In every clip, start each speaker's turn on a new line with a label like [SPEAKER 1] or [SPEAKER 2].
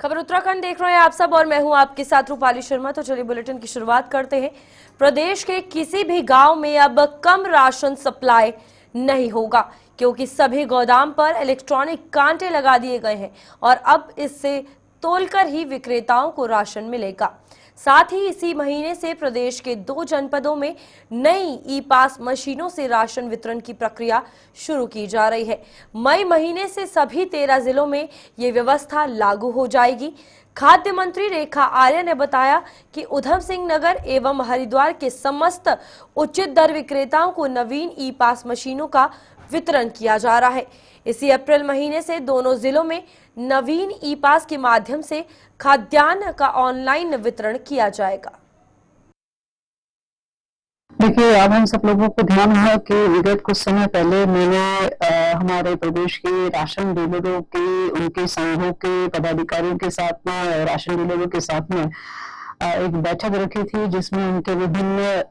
[SPEAKER 1] खबर उत्तराखंड देख रहे हैं आप सब और मैं हूं आपके साथ रूपाली शर्मा। तो चलिए बुलेटिन की शुरुआत करते हैं। प्रदेश के किसी भी गांव में अब कम राशन सप्लाई नहीं होगा क्योंकि सभी गोदाम पर इलेक्ट्रॉनिक कांटे लगा दिए गए हैं और अब इससे तोलकर ही विक्रेताओं को राशन मिलेगा। साथ ही इसी महीने से प्रदेश के 2 जनपदों में नई ई पास मशीनों से राशन वितरण की प्रक्रिया शुरू की जा रही है। मई महीने से सभी 13 जिलों में ये व्यवस्था लागू हो जाएगी। खाद्य मंत्री रेखा आर्य ने बताया कि उधम सिंह नगर एवं हरिद्वार के समस्त उचित दर विक्रेताओं को नवीन ई पास मशीनों का वितरण किया जा रहा है। इसी अप्रैल महीने से दोनों जिलों में नवीन ई पास के माध्यम से खाद्यान्न का ऑनलाइन वितरण किया जाएगा।
[SPEAKER 2] देखिए, अब हम सब लोगों को ध्यान है कि विगत कुछ समय पहले मैंने हमारे प्रदेश के राशन डीलरों के, उनके संघों के पदाधिकारियों के साथ में, राशन डीलरों के साथ में एक बैठक रखी थी जिसमें उनके विभिन्न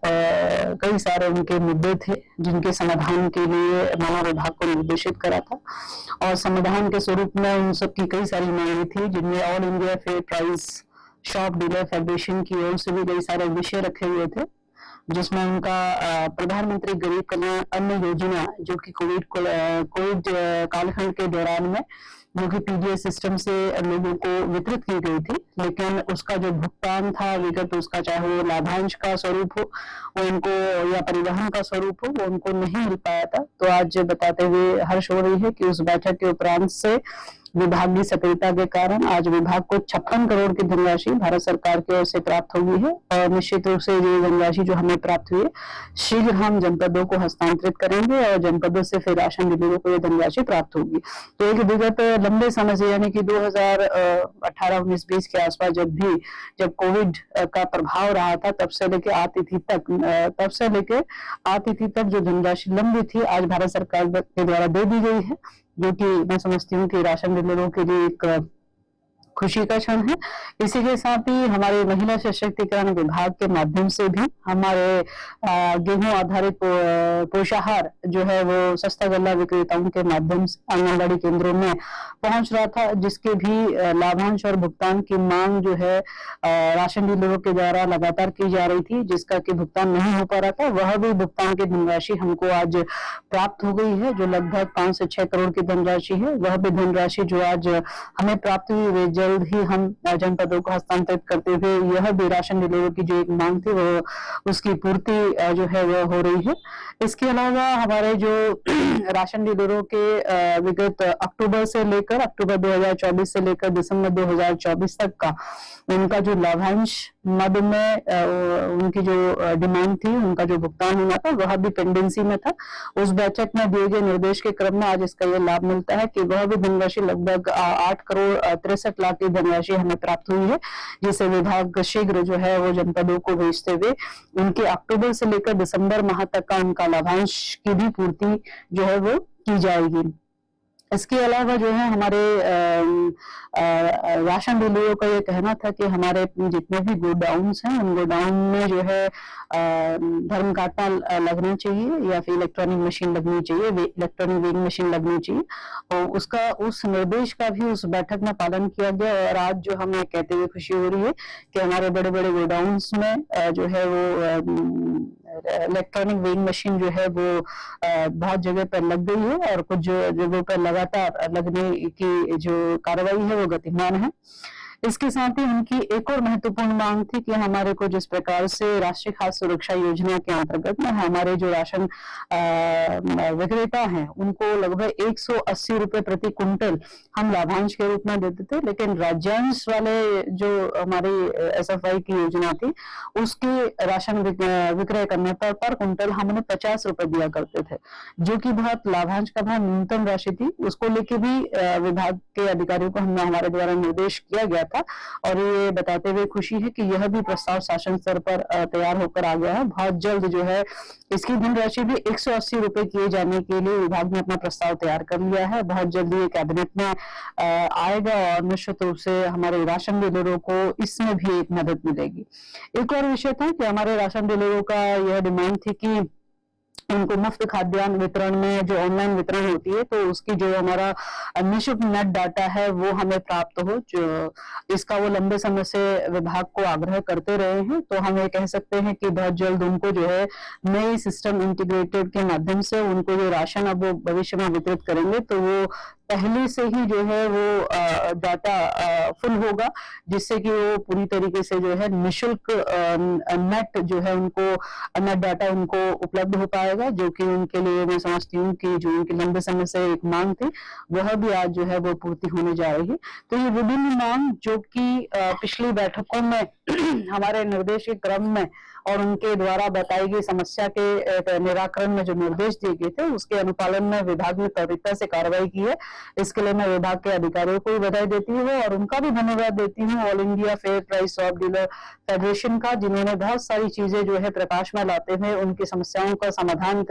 [SPEAKER 2] कई सारे उनके मुद्दे थे जिनके समाधान के लिए मानव विभाग को निर्देशित करा था। और समाधान के स्वरूप में उन सबकी कई सारी मांगे थी जिनमें all India fair price shop dealer federation की ओर से भी कई सारे विषय रखे हुए थे, जिसमें उनका प्रधानमंत्री गरीब कल्याण अन्न योजना जो कि कोविड कालखंड के दौरान में जो कि पीडीएस सिस्टम से लोगों को वितरित की गई थी, लेकिन उसका जो भुगतान था विगत उसका, चाहे वो लाभांश का स्वरूप हो वो उनको या परिवहन का स्वरूप हो, वो उनको नहीं मिल पाया था। तो आज बताते हुए हर्ष हो रही है कि उस बैठक के उपरांत से विभाग की सक्रियता के कारण आज विभाग को 56 करोड़ की धनराशि भारत सरकार की ओर से प्राप्त हुई है। और निश्चित रूप से ये धनराशि जो हमें प्राप्त हुई है शीघ्र हम जनपदों को हस्तांतरित करेंगे और जनपदों से फिर राशन डीलरों को ये धनराशि प्राप्त होगी। तो एक विगत लंबे समय से, यानी कि 2018-19-20 के आसपास जब कोविड का प्रभाव रहा था तब से लेके आतिथि तक जो धनराशि लंबी थी आज भारत सरकार के द्वारा दे दी गई है, जो कि मैं समझती हूँ कि राशन डीलरों के लिए एक खुशी का क्षण है। इसी के साथ ही हमारे महिला सशक्तिकरण विभाग के माध्यम से भी हमारे गेहूं आधारित पोषाहार जो है वो सस्ता गल्ला विक्रेताओं के माध्यम से आंगनबाड़ी केंद्रों में पहुंच रहा था, जिसके भी लाभांश और भुगतान की मांग जो है राशन डीलरों के द्वारा लगातार की जा रही थी, जिसका कि भुगतान नहीं हो पा रहा था। वह भी भुगतान की धनराशि हमको आज प्राप्त हो गई है, जो लगभग 5 से 6 करोड़ की धनराशि है। वह भी धनराशि जो आज हमें प्राप्त हुई जल्द ही हम जनपदों को हस्तांतरित करते हुए यह भी राशन डीलरों की जो एक मांग थी वो उसकी पूर्ति जो है वह हो रही है। इसके अलावा हमारे जो राशन डीलरों के विगत अक्टूबर 2024 से लेकर दिसंबर 2024 तक का उनका जो लाभांश मद में उनकी जो डिमांड थी, उनका जो भुगतान होना था वह भी पेंडेंसी में था। उस बैठक में दिए गए निर्देश के क्रम में आज इसका यह लाभ मिलता है कि वह भी धनराशि लगभग 8 करोड़ 63 लाख की धनराशि हमें प्राप्त हुई है, जिसे विभाग शीघ्र जो है वो जनपदों को भेजते हुए उनके अक्टूबर से लेकर दिसंबर माह तक का उनका लाभांश की भी पूर्ति जो है वो की जाएगी। इसके अलावा जो है हमारे राशन डीलरों का ये कहना था कि हमारे जितने भी गोडाउन्स हैं उन गोडाउन में जो है धर्म कांटा लगना चाहिए या फिर इलेक्ट्रॉनिक मशीन लगनी चाहिए, इलेक्ट्रॉनिक वेइंग मशीन लगनी चाहिए। और उस निर्देश का भी उस बैठक में पालन किया गया। और आज जो हमें कहते हुए खुशी हो रही है कि हमारे बड़े बड़े गोडाउन्स में जो है वो इलेक्ट्रॉनिक वेइंग मशीन जो है वो बहुत जगह पर लग गई है और कुछ जगहों पर लगातार लगने की जो कार्रवाई है वो गतिमान है। इसके साथ ही उनकी एक और महत्वपूर्ण मांग थी कि हमारे को जिस प्रकार से राष्ट्रीय खाद्य सुरक्षा योजना के अंतर्गत में हमारे जो राशन विक्रेता हैं उनको लगभग 180 रुपए प्रति कुंटल हम लाभांश के रूप में देते थे, लेकिन राज्यांश वाले जो हमारी एसएफआई की योजना थी उसके राशन विक्रय करने पर कुंटल हमने 50 रुपए दिया करते थे, जो कि बहुत लाभांश का बहुत न्यूनतम राशि थी। उसको लेके भी विभाग के अधिकारियों को हमने हमारे द्वारा निर्देश किया गया था और ये बताते हुए खुशी है कि यह भी प्रस्ताव शासन स्तर पर तैयार होकर आ गया है। बहुत जल्द जो है इसकी धनराशि भी 180 रुपए किए जाने के लिए विभाग ने अपना प्रस्ताव तैयार कर लिया है। बहुत जल्दी ये कैबिनेट में आएगा और निश्चित रूप से हमारे राशन डीलरों को इसमें भी एक मदद मिलेगी। एक और विषय था कि हमारे राशन डीलरों का यह डिमांड थी कि उनको मुफ्त खाद्यान्न वितरण में जो ऑनलाइन वितरण होती है, तो उसकी जो हमारा निःशुल्क नेट डाटा है वो हमें प्राप्त हो। जो इसका वो लंबे समय से विभाग को आग्रह करते रहे हैं, तो हम ये कह सकते हैं कि बहुत जल्द उनको जो है नई सिस्टम इंटीग्रेटेड के माध्यम से उनको जो राशन अब वो भविष्य में वितरित करेंगे, तो वो पहले से ही जो है वो डाटा फुल होगा, जिससे कि वो पूरी तरीके से जो है निःशुल्क नेट जो है उनको नेट डाटा उनको उपलब्ध हो पाएगा, जो कि उनके लिए मैं समझती हूँ कि जो उनकी लंबे समय से एक मांग थी, वह भी आज जो है वो पूर्ति होने जा रही है। तो ये विभिन्न मांग जो कि पिछली बैठकों में हमारे निर्देश के क्रम में और उनके द्वारा बताई गई समस्या के निराकरण में जो निर्देश दिए गए थे, उसके अनुपालन में विभाग ने त्वरितता से कार्रवाई की है। इसके लिए मैं विभाग के अधिकारियों को भी बधाई देती हूँ और उनका भी धन्यवाद देती हूँ all India fair price shop dealer federation का, जिन्होंने बहुत सारी चीजें जो है प्रकाश में लाते हुए उनकी समस्याओं का समाधान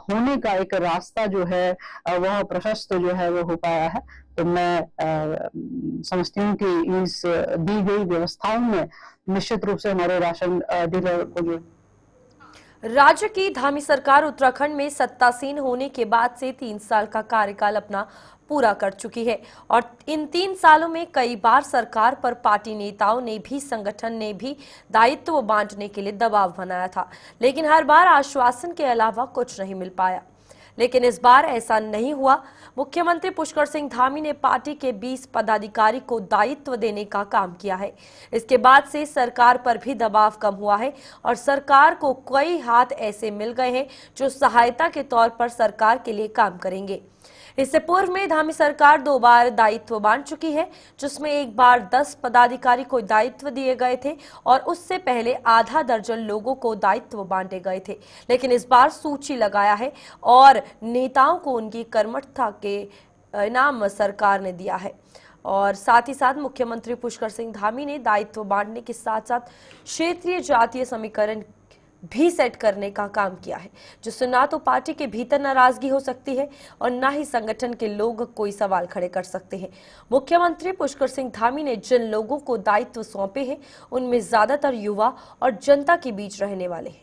[SPEAKER 2] होने का एक रास्ता जो है वह प्रशस्त जो है वो हो पाया है। तो मैं समझती हूँ कि इस दी गई व्यवस्थाओं में निश्चित रूप से हमारे राशन डीलर को जो
[SPEAKER 1] राज्य की धामी सरकार उत्तराखंड में सत्तासीन होने के बाद से 3 साल का कार्यकाल अपना पूरा कर चुकी है और इन 3 सालों में कई बार सरकार पर पार्टी नेताओं ने भी, संगठन ने भी दायित्व बांटने के लिए दबाव बनाया था, लेकिन हर बार आश्वासन के अलावा कुछ नहीं मिल पाया। लेकिन इस बार ऐसा नहीं हुआ। मुख्यमंत्री पुष्कर सिंह धामी ने पार्टी के 20 पदाधिकारी को दायित्व देने का काम किया है। इसके बाद से सरकार पर भी दबाव कम हुआ है और सरकार को कई हाथ ऐसे मिल गए हैं जो सहायता के तौर पर सरकार के लिए काम करेंगे। इससे पूर्व में धामी सरकार 2 बार दायित्व बांट चुकी है, जिसमें एक बार 10 पदाधिकारी को दायित्व दिए गए थे और उससे पहले आधा दर्जन लोगों को दायित्व बांटे गए थे। लेकिन इस बार सूची लगाया है और नेताओं को उनकी कर्मठता के इनाम सरकार ने दिया है। और साथ ही साथ मुख्यमंत्री पुष्कर सिंह धामी ने दायित्व बांटने के साथ साथ क्षेत्रीय जातीय समीकरण भी सेट करने का काम किया है, जिससे ना तो पार्टी के भीतर नाराजगी हो सकती है और ना ही संगठन के लोग कोई सवाल खड़े कर सकते हैं। मुख्यमंत्री पुष्कर सिंह धामी ने जिन लोगों को दायित्व सौंपे हैं, उनमें ज्यादातर युवा और जनता के बीच रहने वाले हैं।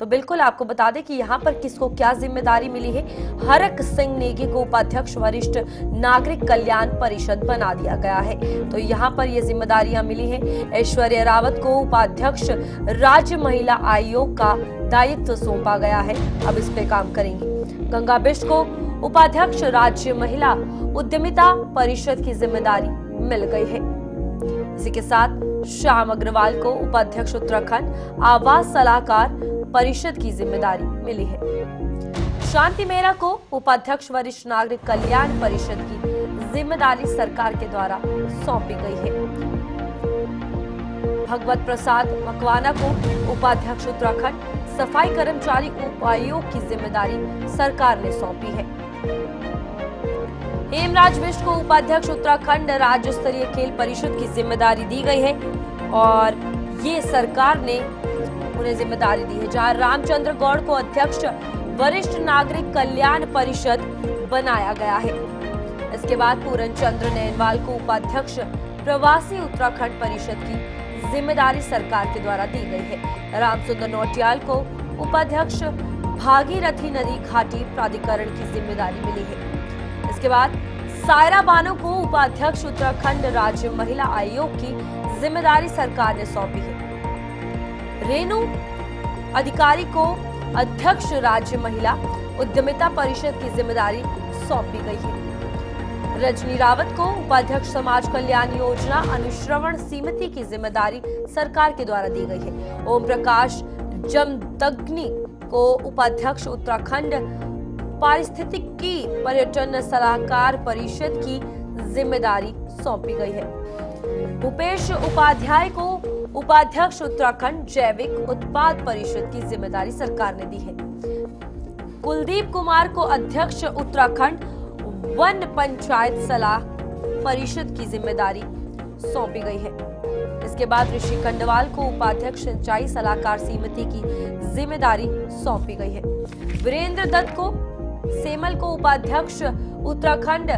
[SPEAKER 1] तो बिल्कुल आपको बता दें कि यहाँ पर किसको क्या जिम्मेदारी मिली है। हरक सिंह नेगी को उपाध्यक्ष वरिष्ठ नागरिक कल्याण परिषद बना दिया गया है। तो यहाँ पर ये जिम्मेदारियां मिली हैं। ऐश्वर्या रावत को उपाध्यक्ष राज्य महिला आयोग का दायित्व सौंपा गया है, अब इस पे काम करेंगी। गंगा बिष्ट को उपाध्यक्ष राज्य महिला उद्यमिता परिषद की जिम्मेदारी मिल गई है। इसी के साथ श्याम अग्रवाल को उपाध्यक्ष उत्तराखंड आवास सलाहकार परिषद की जिम्मेदारी मिली है। शांति मेहरा को उपाध्यक्ष वरिष्ठ नागरिक कल्याण परिषद की जिम्मेदारी सरकार के द्वारा सौंपी गई है। भगवत प्रसाद मकवाना को उपाध्यक्ष उत्तराखंड सफाई कर्मचारी उपायोग की जिम्मेदारी सरकार ने सौंपी है। हेमराज बिष्ट को उपाध्यक्ष उत्तराखंड राज्य स्तरीय खेल परिषद की जिम्मेदारी दी गई है और ये सरकार ने उन्हें जिम्मेदारी दी है, जहां रामचंद्र गौड़ को अध्यक्ष वरिष्ठ नागरिक कल्याण परिषद बनाया गया है। इसके बाद पूरन चंद्र नैनवाल को उपाध्यक्ष प्रवासी उत्तराखंड परिषद की जिम्मेदारी सरकार के द्वारा दी गई है। रामसुंदर नौटियाल को उपाध्यक्ष भागीरथी नदी घाटी प्राधिकरण की जिम्मेदारी मिली है। इसके बाद सायरा बानो को उपाध्यक्ष उत्तराखंड राज्य महिला आयोग की जिम्मेदारी सरकार ने सौंपी है। रेणु अधिकारी को अध्यक्ष राज्य महिला उद्यमिता परिषद की जिम्मेदारी सौंपी गई है। रजनी रावत को उपाध्यक्ष समाज कल्याण योजना अनुश्रवण समिति की जिम्मेदारी सरकार के द्वारा दी गई है। ओम प्रकाश जमदग्नि को उपाध्यक्ष उत्तराखंड पारिस्थितिकी पर्यटन सलाहकार परिषद की जिम्मेदारी सौंपी गई है। भूपेश उपाध्याय को उपाध्यक्ष उत्तराखंड जैविक उत्पाद परिषद की जिम्मेदारी सरकार ने दी है। कुलदीप कुमार को अध्यक्ष उत्तराखंड वन पंचायत सलाह परिषद की जिम्मेदारी सौंपी गई है। इसके बाद ऋषि खंडवाल को उपाध्यक्ष सिंचाई सलाहकार समिति की जिम्मेदारी सौंपी गई है। वीरेंद्र दत्त को सेमल को उपाध्यक्ष उत्तराखंड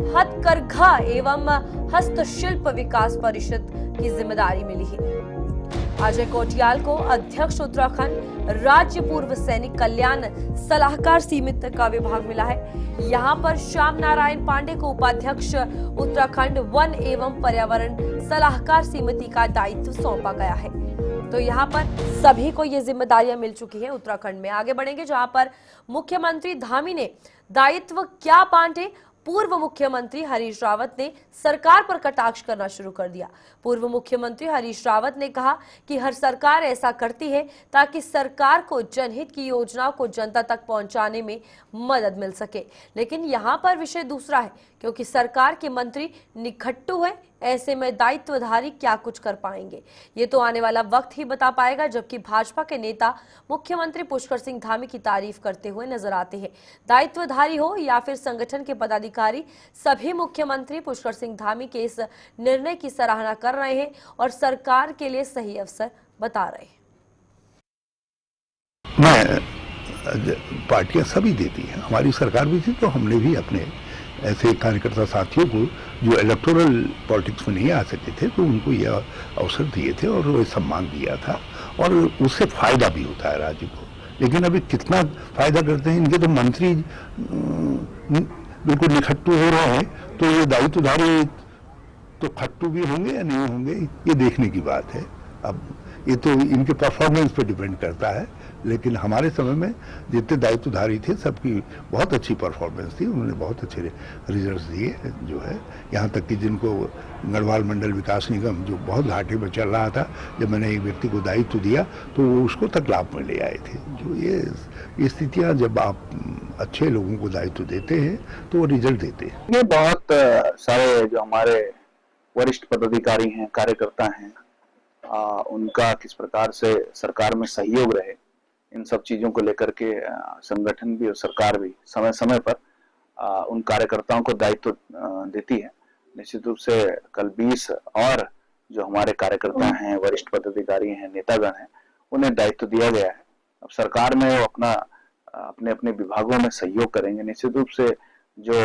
[SPEAKER 1] हथकरघा एवं हस्तशिल्प विकास परिषद की जिम्मेदारी मिली है। अजय कोटियाल को अध्यक्ष उत्तराखंड राज्य पूर्व सैनिक कल्याण सलाहकार सीमित का विभाग मिला है। यहां पर श्याम नारायण पांडे को उपाध्यक्ष उत्तराखंड वन एवं पर्यावरण सलाहकार समिति का दायित्व सौंपा गया है। तो यहाँ पर सभी को ये जिम्मेदारियां मिल चुकी हैं। उत्तराखंड में आगे बढ़ेंगे, जहां पर मुख्यमंत्री धामी ने दायित्व क्या बांटे। पूर्व मुख्यमंत्री हरीश रावत ने सरकार पर कटाक्ष करना शुरू कर दिया। पूर्व मुख्यमंत्री हरीश रावत ने कहा कि हर सरकार ऐसा करती है ताकि सरकार को जनहित की योजनाओं को जनता तक पहुंचाने में मदद मिल सके, लेकिन यहां पर विषय दूसरा है, क्योंकि सरकार के मंत्री निखट्टू है। ऐसे में दायित्वधारी क्या कुछ कर पाएंगे, ये तो आने वाला वक्त ही बता पाएगा। जबकि भाजपा के नेता मुख्यमंत्री पुष्कर सिंह धामी की तारीफ करते हुए नजर आते हैं। दायित्वधारी हो या फिर संगठन के पदाधिकारी, सभी मुख्यमंत्री पुष्कर सिंह धामी के इस निर्णय की सराहना कर रहे हैं और सरकार के लिए सही अवसर बता रहे हैं।
[SPEAKER 3] पार्टियां सभी देती हैं, हमारी सरकार भी थी, तो हमने भी अपने ऐसे कार्यकर्ता साथियों को जो इलेक्टोरल पॉलिटिक्स में नहीं आ सके थे, तो उनको यह अवसर दिए थे और सम्मान दिया था, और उससे फायदा भी होता है राज्य को। लेकिन अभी कितना फायदा करते हैं इनके तो मंत्री बिल्कुल निखट्टू हो रहे हैं, तो ये दायित्वधारी तो खट्टू भी होंगे या नहीं होंगे, ये देखने की बात है। अब ये तो इनके परफॉर्मेंस पे डिपेंड करता है, लेकिन हमारे समय में जितने दायित्वधारी थे सबकी बहुत अच्छी परफॉर्मेंस थी, उन्होंने बहुत अच्छे रिजल्ट्स दिए जो है। यहाँ तक कि जिनको गढ़वाल मंडल विकास निगम जो बहुत घाटे में चल रहा था, जब मैंने एक व्यक्ति को दायित्व दिया तो वो उसको तक लाभ में ले आए थे। जो ये स्थितियाँ, जब आप अच्छे लोगों को दायित्व देते हैं तो वो रिजल्ट देते हैं।
[SPEAKER 4] ये बहुत सारे जो हमारे वरिष्ठ पदाधिकारी हैं, कार्यकर्ता हैं, उनका किस प्रकार से सरकार में सहयोग रहे, इन सब चीजों को लेकर के संगठन भी और सरकार भी समय समय पर उन कार्यकर्ताओं को दायित्व देती है। निश्चित रूप से कल 20 और जो हमारे कार्यकर्ता हैं, वरिष्ठ पदाधिकारी हैं, नेतागण हैं, उन्हें दायित्व दिया गया है। अब सरकार में वो अपने अपने विभागों में सहयोग करेंगे। निश्चित रूप से जो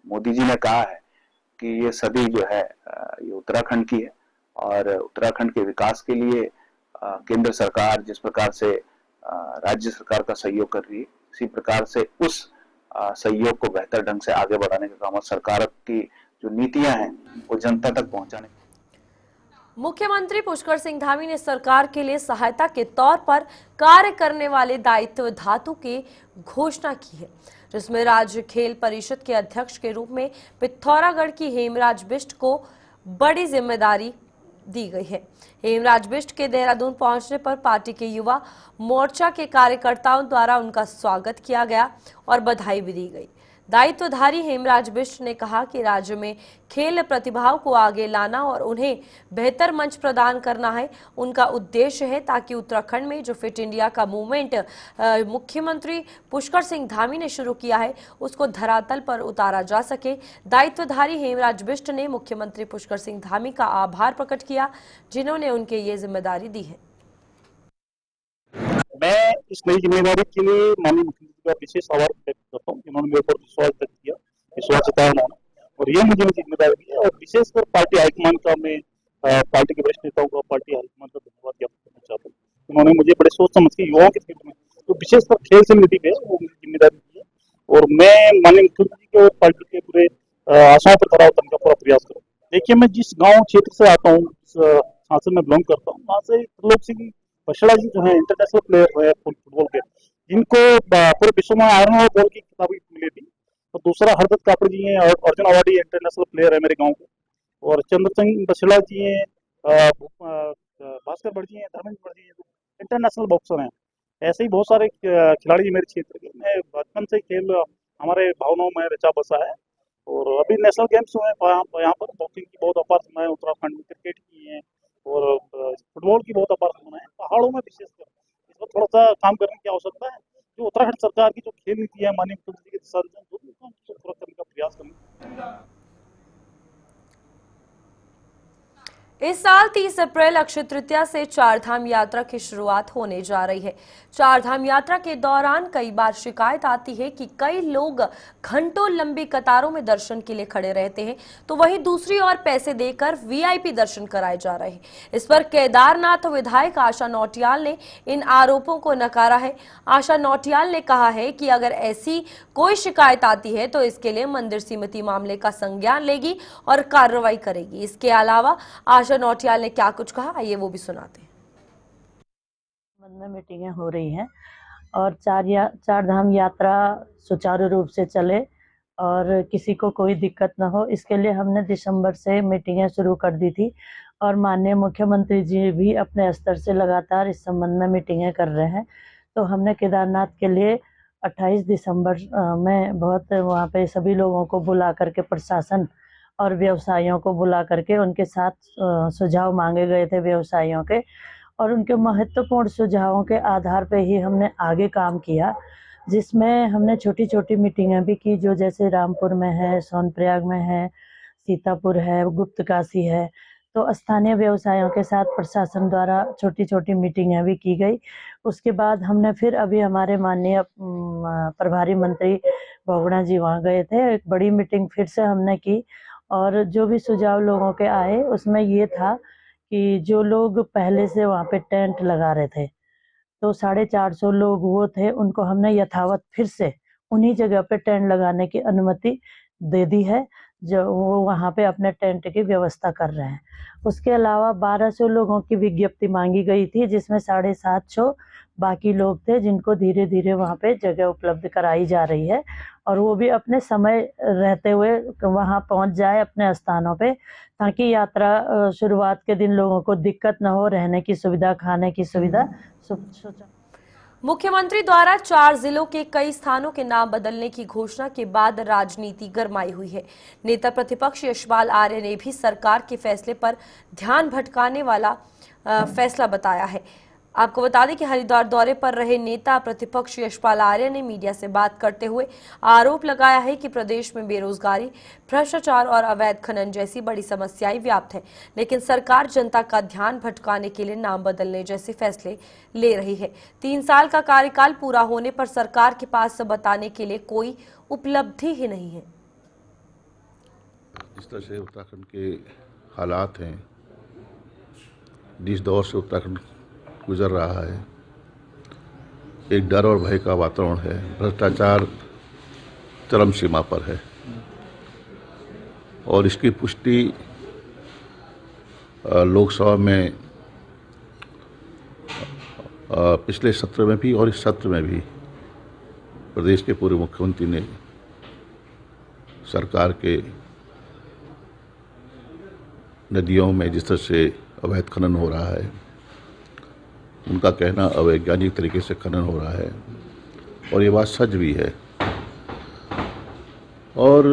[SPEAKER 4] मोदी जी ने कहा है कि ये सदी जो है ये उत्तराखंड की है, और उत्तराखंड के विकास के लिए केंद्र सरकार जिस प्रकार से राज्य सरकार का सहयोग कर रही है, इसी प्रकार से उस सहयोग को बेहतर ढंग से आगे बढ़ाने का काम सरकार की जो नीतियां हैं वो जनता तक पहुंचाने।
[SPEAKER 1] मुख्यमंत्री पुष्कर सिंह धामी ने सरकार के लिए सहायता के तौर पर कार्य करने वाले दायित्व धातु की घोषणा की है, जिसमें राज्य खेल परिषद के अध्यक्ष के रूप में पिथौरागढ़ की हेमराज बिष्ट को बड़ी जिम्मेदारी दी गई है। हेमराज बिष्ट के देहरादून पहुंचने पर पार्टी के युवा मोर्चा के कार्यकर्ताओं द्वारा उनका स्वागत किया गया और बधाई भी दी गई। दायित्वधारी हेमराज बिष्ट ने कहा कि राज्य में खेल प्रतिभाओं को आगे लाना और उन्हें बेहतर मंच प्रदान करना है उनका उद्देश्य है, ताकि उत्तराखंड में जो फिट इंडिया का मूवमेंट मुख्यमंत्री पुष्कर सिंह धामी ने शुरू किया है उसको धरातल पर उतारा जा सके। दायित्वधारी हेमराज बिष्ट ने मुख्यमंत्री पुष्कर सिंह धामी का आभार प्रकट किया, जिन्होंने उनके ये जिम्मेदारी दी है।
[SPEAKER 5] मैं इस नई जिम्मेदारी के लिए माननीय मुख्यमंत्री का विशेष आभार व्यक्त करता हूँ, जिन्होंने मेरे ऊपर विश्वास व्यक्त किया, विश्वास जताया उन्होंने, और ये मुझे जिम्मेदारी दी है। और विशेषकर पार्टी हाईकमान का मैं पार्टी के वरिष्ठ नेताओं का, पार्टी हाईकमान का धन्यवाद ज्ञापन करना चाहता हूँ। उन्होंने मुझे बड़े सोच समझ के युवाओं के क्षेत्र में तो विशेषकर खेल से मिली है वो मुझे जिम्मेदारी दी है, और मैं माननीय मुख्यमंत्री के और पार्टी के पूरे आशाओं पर खरा उतरने का पूरा प्रयास करूँ। देखिए, मैं जिस गाँव क्षेत्र से आता हूँ, शासन में बिलोंग करता हूँ, वहाँ से त्रिलोक सिंह बछड़ा जी जो है इंटरनेशनल प्लेयर है फुटबॉल के, जिनको पूरे विश्व में आयरन और बॉल की खिताब मिली थी। और दूसरा हरदत्त कापड़ जी हैं, अर्जुन अवार्डी इंटरनेशनल प्लेयर है मेरे गांव के, और चंद्र सिंह बछड़ा जी हैं, भास्कर भट्ट जी हैं, धर्मेंद्र भट्ट जी हैं, इंटरनेशनल बॉक्सर हैं। ऐसे ही बहुत सारे खिलाड़ी मेरे क्षेत्र के। मैं बचपन से खेल हमारे भावनाओं में रचा बसा है, और अभी नेशनल गेम्स हुए यहाँ पर बॉक्सिंग की बहुत अपार समय है उत्तराखंड में, क्रिकेट की है और फुटबॉल की बहुत अपार समय है। पहाड़ों में विशेषकर इस पर थोड़ा सा काम करने की आवश्यकता है। जो उत्तराखंड सरकार की जो खेल नीति है माननीय मुख्यमंत्री के दिशा निर्देश उसको पूरा करने का प्रयास करेंगे।
[SPEAKER 1] इस साल 30 अप्रैल अक्षय तृतीया से चारधाम यात्रा की शुरुआत होने जा रही है। चारधाम यात्रा के दौरान कई बार शिकायत आती है कि कई लोग घंटों लंबी कतारों में दर्शन के लिए खड़े रहते हैं, तो वहीं दूसरी ओर पैसे देकर वीआईपी दर्शन कराए जा रहे हैं। इस पर केदारनाथ विधायक आशा नौटियाल ने इन आरोपों को नकारा है। आशा नौटियाल ने कहा है कि अगर ऐसी कोई शिकायत आती है तो इसके लिए मंदिर समिति मामले का संज्ञान लेगी और कार्रवाई करेगी। इसके अलावा आशा नौटियाल ने क्या कुछ कहा, आइए वो भी सुनाते हैं।
[SPEAKER 6] में मीटिंगें हो रही हैं और चार धाम यात्रा सुचारू रूप से चले और किसी को कोई दिक्कत ना हो, इसके लिए हमने दिसंबर से मीटिंगें शुरू कर दी थी और माननीय मुख्यमंत्री जी भी अपने स्तर से लगातार इस संबंध में मीटिंगें कर रहे हैं। तो हमने केदारनाथ के लिए 28 दिसंबर में बहुत वहाँ पे सभी लोगों को बुला करके, प्रशासन और व्यवसायियों को बुला करके उनके साथ सुझाव मांगे गए थे व्यवसायियों के, और उनके महत्वपूर्ण सुझावों के आधार पे ही हमने आगे काम किया, जिसमें हमने छोटी छोटी मीटिंगें भी की, जो जैसे रामपुर में है, सोनप्रयाग में है, सीतापुर है, गुप्तकाशी है। तो स्थानीय व्यवसायियों के साथ प्रशासन द्वारा छोटी छोटी मीटिंगें भी की गई। उसके बाद हमने फिर अभी हमारे माननीय प्रभारी मंत्री बहुगुणा जी वहाँ गए थे, एक बड़ी मीटिंग फिर से हमने की और जो भी सुझाव लोगों के आए उसमें ये था कि जो लोग पहले से वहाँ पे टेंट लगा रहे थे, तो 450 लोग वो थे, उनको हमने यथावत फिर से उन्हीं जगह पे टेंट लगाने की अनुमति दे दी है, जो वो वहाँ पे अपने टेंट की व्यवस्था कर रहे हैं। उसके अलावा 1200 लोगों की विज्ञप्ति मांगी गई थी, जिसमें 750 बाकी लोग थे जिनको धीरे धीरे वहाँ पे जगह उपलब्ध कराई जा रही है और वो भी अपने समय रहते हुए वहाँ पहुँच जाए अपने स्थानों पे, ताकि यात्रा शुरुआत के दिन लोगों को दिक्कत न हो, रहने की सुविधा, खाने की सुविधा।
[SPEAKER 1] मुख्यमंत्री द्वारा 4 जिलों के कई स्थानों के नाम बदलने की घोषणा के बाद राजनीति गरमाई हुई है। नेता प्रतिपक्ष यशपाल आर्य ने भी सरकार के फैसले पर ध्यान भटकाने वाला फैसला बताया है। आपको बता दें कि हरिद्वार दौरे पर रहे नेता प्रतिपक्ष यशपाल आर्य ने मीडिया से बात करते हुए आरोप लगाया है कि प्रदेश में बेरोजगारी, भ्रष्टाचार और अवैध खनन जैसी बड़ी समस्याएं व्याप्त हैं, लेकिन सरकार जनता का ध्यान भटकाने के लिए नाम बदलने जैसे फैसले ले रही है। 3 साल का कार्यकाल पूरा होने पर सरकार के पास बताने के लिए कोई उपलब्धि ही नहीं है।
[SPEAKER 7] जिस तरह से उत्तराखंड के हालात हैं, जिस दौर से उत्तराखंड गुजर रहा है, एक डर और भय का वातावरण है, भ्रष्टाचार चरम सीमा पर है और इसकी पुष्टि लोकसभा में पिछले सत्र में भी और इस सत्र में भी प्रदेश के पूर्व मुख्यमंत्री ने सरकार के नदियों में जिस तरह से अवैध खनन हो रहा है, उनका कहना अवैज्ञानिक तरीके से खनन हो रहा है और ये बात सच भी है। और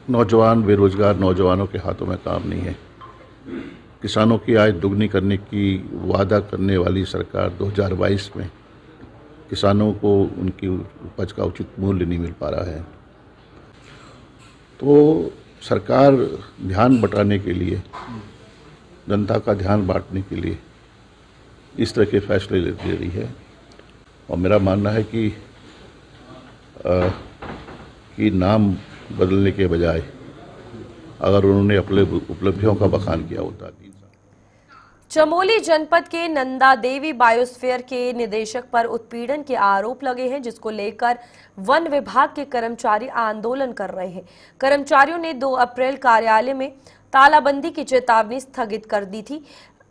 [SPEAKER 7] नौजवान, बेरोजगार नौजवानों के हाथों में काम नहीं है। किसानों की आय दुगनी करने की वादा करने वाली सरकार 2022 में किसानों को उनकी उपज का उचित मूल्य नहीं मिल पा रहा है। तो सरकार ध्यान बटाने के लिए, जनता का ध्यान बांटने के लिए इस तरह के फैसले ले रही है और मेरा मानना है कि नाम बदलने के बजाय अगर उन्होंने अपने उपलब्धियों का बखान किया होता।
[SPEAKER 1] चमोली जनपद के नंदा देवी बायोस्फीयर के निदेशक पर उत्पीड़न के आरोप लगे हैं, जिसको लेकर वन विभाग के कर्मचारी आंदोलन कर रहे हैं। कर्मचारियों ने 2 अप्रैल कार्यालय में तालाबंदी की चेतावनी स्थगित कर दी थी।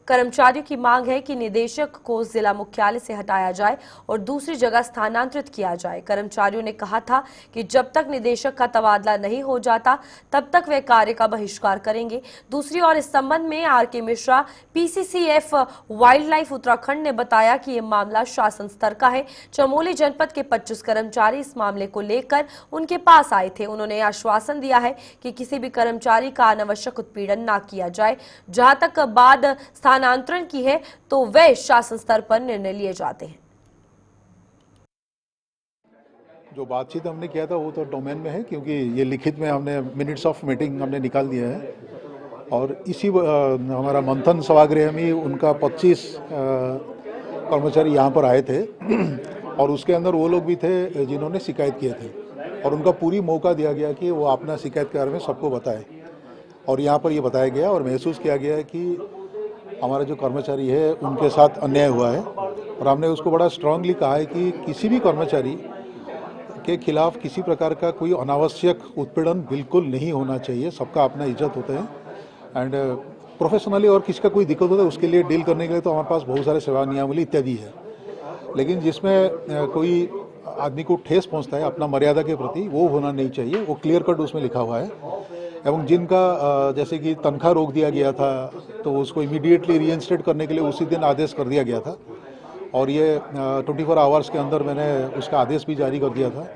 [SPEAKER 1] कर्मचारियों की मांग है कि निदेशक को जिला मुख्यालय से हटाया जाए और दूसरी जगह स्थानांतरित किया जाए। कर्मचारियों ने कहा था कि जब तक निदेशक का तबादला नहीं हो जाता तब तक वे कार्य का बहिष्कार करेंगे। दूसरी ओर इस संबंध में R K. Mishra, PCCF wildlife Uttarakhand ने बताया कि ये मामला शासन स्तर का है। चमोली जनपद के 25 कर्मचारी इस मामले को लेकर उनके पास आए थे। उन्होंने आश्वासन दिया है कि किसी भी कर्मचारी का अनावश्यक उत्पीड़न न किया जाए। जहां तक बाद स्थानांतरण की है तो वे शासन स्तर पर निर्णय लिए जाते हैं।
[SPEAKER 8] जो बातचीत हमने किया था वो तो डोमेन में है, क्योंकि ये लिखित में हमने मिनट्स ऑफ मीटिंग हमने निकाल दिया है और इसी हमारा मंथन सभागृह में उनका 25 कर्मचारी यहाँ पर आए थे और उसके अंदर वो लोग भी थे जिन्होंने शिकायत किए थे और उनका पूरी मौका दिया गया कि वो अपना शिकायत के बारे में सबको बताए और यहाँ पर ये बताया गया और महसूस किया गया कि हमारा जो कर्मचारी है उनके साथ अन्याय हुआ है और हमने उसको बड़ा स्ट्रांगली कहा है कि किसी भी कर्मचारी के खिलाफ किसी प्रकार का कोई अनावश्यक उत्पीड़न बिल्कुल नहीं होना चाहिए। सबका अपना इज्जत होता है एंड प्रोफेशनली और किसी का कोई दिक्कत होता है उसके लिए डील करने के लिए तो हमारे पास बहुत सारे सेवा नियमावली इत्यादि है, लेकिन जिसमें कोई आदमी को ठेस पहुंचता है अपना मर्यादा के प्रति वो होना नहीं चाहिए। वो क्लियर कट उसमें लिखा हुआ है एवं जिनका जैसे कि तनख्वाह रोक दिया गया था तो उसको इमीडिएटली रीइंस्टेट करने के लिए उसी दिन आदेश कर दिया गया था और ये 24 आवर्स के अंदर मैंने उसका आदेश भी जारी कर दिया था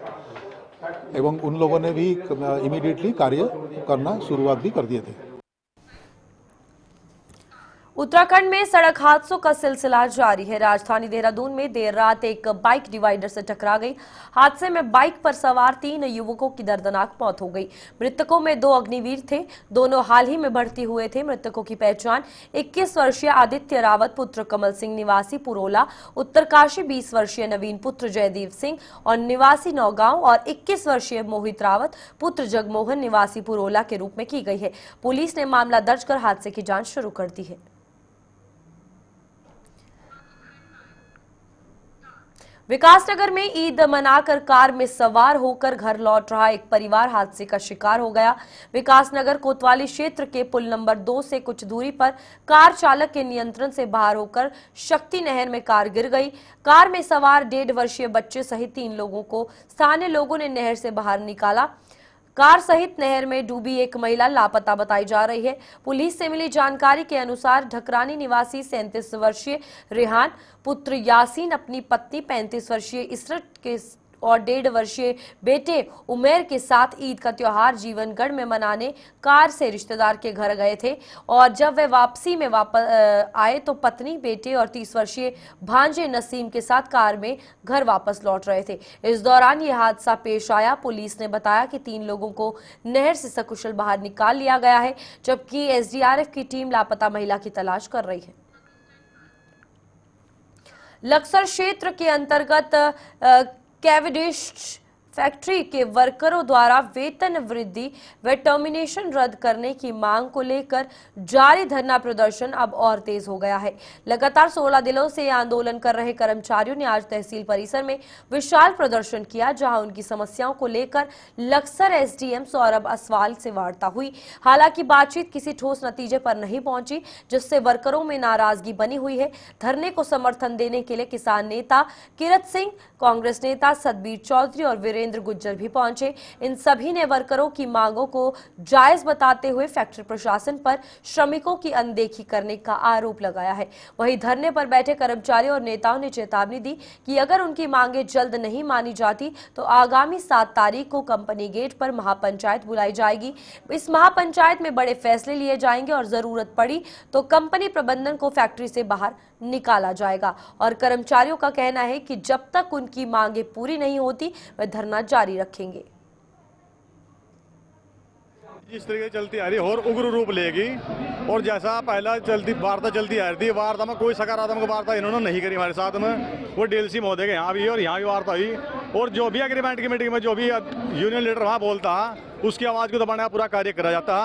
[SPEAKER 8] एवं उन लोगों ने भी इमीडिएटली कार्य करना शुरुआत भी कर दिए थे।
[SPEAKER 1] उत्तराखंड में सड़क हादसों का सिलसिला जारी है। राजधानी देहरादून में देर रात एक बाइक डिवाइडर से टकरा गई। हादसे में बाइक पर सवार 3 युवकों की दर्दनाक मौत हो गई। मृतकों में 2 अग्निवीर थे, दोनों हाल ही में भर्ती हुए थे। मृतकों की पहचान 21 वर्षीय आदित्य रावत पुत्र कमल सिंह निवासी पुरोला, उत्तरकाशी 20 वर्षीय नवीन पुत्र जयदीप सिंह और निवासी नौगांव और 21 वर्षीय मोहित रावत पुत्र जगमोहन निवासी पुरोला के रूप में की गई है। पुलिस ने मामला दर्ज कर हादसे की जांच शुरू कर दी है। विकासनगर में ईद मनाकर कार में सवार होकर घर लौट रहा एक परिवार हादसे का शिकार हो गया। विकासनगर कोतवाली क्षेत्र के पुल नंबर 2 से कुछ दूरी पर कार चालक के नियंत्रण से बाहर होकर शक्ति नहर में कार गिर गई। कार में सवार 1.5 वर्षीय बच्चे सहित 3 लोगों को स्थानीय लोगों ने नहर से बाहर निकाला। कार सहित नहर में डूबी एक महिला लापता बताई जा रही है। पुलिस से मिली जानकारी के अनुसार ढकरानी निवासी 37 वर्षीय रेहान पुत्र यासीन अपनी पत्नी 35 वर्षीय इसरत के और 1.5 वर्षीय बेटे उमेर के साथ ईद का त्योहार जीवनगढ़ में मनाने कार से रिश्तेदार के घर गए थे और जब वे वापसी में आए तो पत्नी, बेटे और 30 वर्षीय भांजे नसीम के साथ कार में घर वापस लौट रहे थे। इस दौरान यह हादसा पेश आया। पुलिस ने बताया कि 3 लोगों को नहर से सकुशल बाहर निकाल लिया गया है, जबकि एसडीआरएफ की टीम लापता महिला की तलाश कर रही है। लक्सर क्षेत्र के अंतर्गत कैवेडिश फैक्ट्री के वर्करों द्वारा वेतन वृद्धि व टर्मिनेशन रद्द करने की मांग को लेकर जारी धरना प्रदर्शन अब और तेज हो गया है। लगातार 16 दिनों से आंदोलन कर रहे कर्मचारियों ने आज तहसील परिसर में विशाल प्रदर्शन किया, जहां उनकी समस्याओं को लेकर लक्सर एसडीएम सौरभ असवाल से वार्ता हुई। हालांकि बातचीत किसी ठोस नतीजे पर नहीं पहुंची, जिससे वर्करों में नाराजगी बनी हुई है। धरने को समर्थन देने के लिए किसान नेता किरत सिंह, कांग्रेस नेता सतबीर चौधरी और वीरेंद्र गुज्जर भी पहुंचे। इन सभी ने वर्करों की मांगों को जायज बताते हुए फैक्ट्री प्रशासन पर श्रमिकों की अनदेखी करने का आरोप लगाया है। वहीं धरने पर बैठे कर्मचारियों और नेताओं ने चेतावनी दी कि अगर उनकी मांगें जल्द नहीं मानी जाती तो आगामी 7 तारीख को कंपनी गेट पर महापंचायत बुलाई जाएगी। इस महापंचायत में बड़े फैसले लिए जाएंगे और जरूरत पड़ी तो कंपनी प्रबंधन को फैक्ट्री से बाहर निकाला जाएगा। और कर्मचारियों का कहना है कि जब तक उनकी मांगें पूरी नहीं होती वे धरना जारी रखेंगे।
[SPEAKER 9] जिस तरीके से चलती आ रही और उग्र रूप लेगी और जैसा पहला वार्ता चलती आ रही थी, वार्ता में कोई सकारात्मक वार्ता इन्होंने नहीं करी हमारे साथ में। वो डीएलसी महोदय के यहाँ भी और यहाँ भी वार्ता हुई और जो भी एग्रीमेंट की मीटिंग में जो भी यूनियन लीडर वहाँ बोलता उसकी आवाज़ को दबाने का पूरा कार्य करा जाता।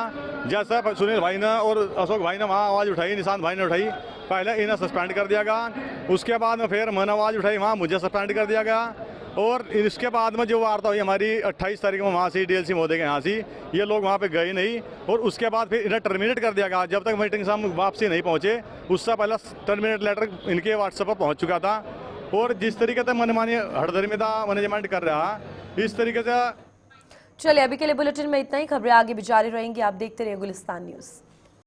[SPEAKER 9] जैसा सुनील भाई ने और अशोक भाई ने वहाँ आवाज़ उठाई, निशांत भाई ने उठाई, पहले इन्हें सस्पेंड कर दिया गया। उसके बाद में फिर मैंने आवाज़ उठाई, वहाँ मुझे सस्पेंड कर दिया गया। और इसके बाद में जो वार्ता हुई हमारी 28 तारीख में वहाँ से डीएलसी महोदय के यहाँ से, ये लोग वहाँ पे गए नहीं और उसके बाद फिर इन्हें टर्मिनेट कर दिया गया। जब तक मीटिंग से हम वापसी नहीं पहुँचे उससे पहले टर्मिनेट लेटर इनके व्हाट्सएप पर पहुँच चुका था। और जिस तरीके से मनमानी हड़धर्मिता मैनेजमेंट कर रहा इस तरीके से।
[SPEAKER 1] चलिए अभी के लिए बुलेटिन में इतना ही। खबरें आगे भी जारी रहेंगी। आप देखते रहिए गुलिस्तान न्यूज़।